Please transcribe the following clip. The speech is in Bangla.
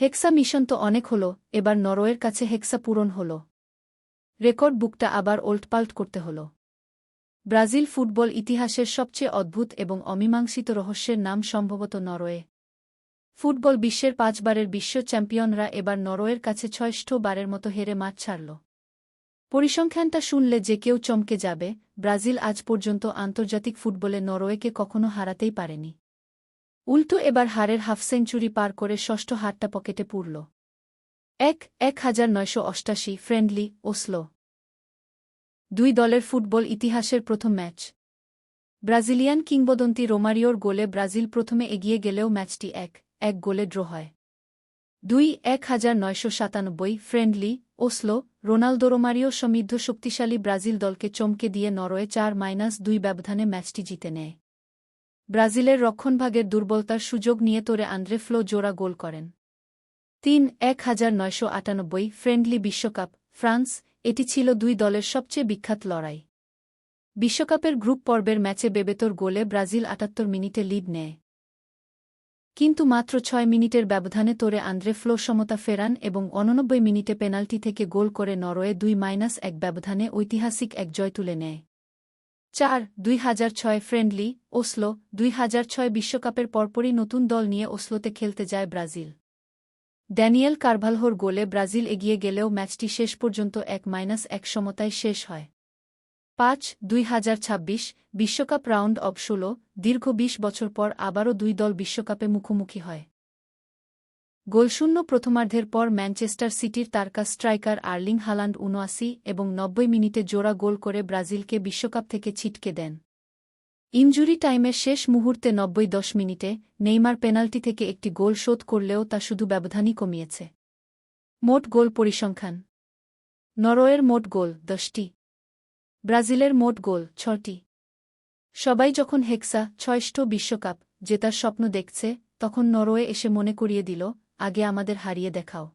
হেক্সা মিশন তো অনেক হলো, এবার নরওয়ের কাছে হেক্সা পূরণ হল। রেকর্ড বুকটা আবার ওল্টপাল্ট করতে হল। ব্রাজিল ফুটবল ইতিহাসের সবচেয়ে অদ্ভুত এবং অমীমাংসিত রহস্যের নাম সম্ভবত নরওয়ে। ফুটবল বিশ্বের 5 বারের বিশ্ব চ্যাম্পিয়নরা এবার নরওয়ের কাছে 6ষ্ঠ বারের মতো হেরে মাঠ ছাড়ল। পরিসংখ্যানটা শুনলে যে কেউ চমকে যাবে, ব্রাজিল আজ পর্যন্ত আন্তর্জাতিক ফুটবলে নরওয়েকে কখনো হারাতেই পারেনি। উল্টো এবার হারের হাফ সেঞ্চুরি পার করে 6ষ্ঠ হারটা পকেটে পুরল। 1988 ফ্রেন্ডলি, ওসলো। দুই দলের ফুটবল ইতিহাসের প্রথম ম্যাচ। ব্রাজিলিয়ান কিংবদন্তি রোমারিওর গোলে ব্রাজিল প্রথমে এগিয়ে গেলেও ম্যাচটি 1-1 গোলে ড্র হয়। 1997 ফ্রেন্ডলি, ওসলো, রোনালদো রোমারিও সমৃদ্ধ শক্তিশালী ব্রাজিল দলকে চমকে দিয়ে নরওয়ে 4-2 ব্যবধানে ম্যাচটি জিতে নেয়। ব্রাজিলের রক্ষণভাগের দুর্বলতার সুযোগ নিয়ে তোরে আন্দ্রে ফ্লো জোড়া গোল করেন। 1998 ফ্রেন্ডলি বিশ্বকাপ, ফ্রান্স। এটি ছিল দুই দলের সবচেয়ে বিখ্যাত লড়াই। বিশ্বকাপের গ্রুপ পর্বের ম্যাচে বেবেতোর গোলে ব্রাজিল 78 মিনিটে লিড নেয়। কিন্তু মাত্র 6 মিনিটের ব্যবধানে তোরে আন্দ্রে ফ্লো সমতা ফেরান এবং 89 মিনিটে পেনাল্টি থেকে গোল করে নরওয়ে 2-1 ব্যবধানে ঐতিহাসিক এক জয় তুলে নেয়। 2006 ফ্রেন্ডলি, ওসলো। 2006 বিশ্বকাপের পরপরই নতুন দল নিয়ে ওসলোতে খেলতে যায় ব্রাজিল। ড্যানিয়েল কারভালহোর গোলে ব্রাজিল এগিয়ে গেলেও ম্যাচটি শেষ পর্যন্ত 1-1 সমতায় শেষ হয়। 2026 বিশ্বকাপ রাউন্ড অব 16, দীর্ঘ 20 বছর পর আবারও দুই দল বিশ্বকাপে মুখোমুখি হয়। গোলশূন্য প্রথমার্ধের পর ম্যানচেস্টার সিটির তারকা স্ট্রাইকার আর্লিং হালান্ড 79 এবং 90 মিনিটে জোড়া গোল করে ব্রাজিলকে বিশ্বকাপ থেকে ছিটকে দেন। ইনজুরি টাইমের শেষ মুহূর্তে 90 মিনিটে নেইমার পেনাল্টি থেকে একটি গোল শোধ করলেও তা শুধু ব্যবধানই কমিয়েছে। মোট গোল পরিসংখ্যান। নরওয়ের মোট গোল 10টি। ব্রাজিলের মোট গোল 6টি। সবাই যখন হেক্সা 6ষ্ঠ বিশ্বকাপ জেতার স্বপ্ন দেখছে, তখন নরওয়ে এসে মনে করিয়ে দিল, আগে আমাদের হারিয়ে দেখাও।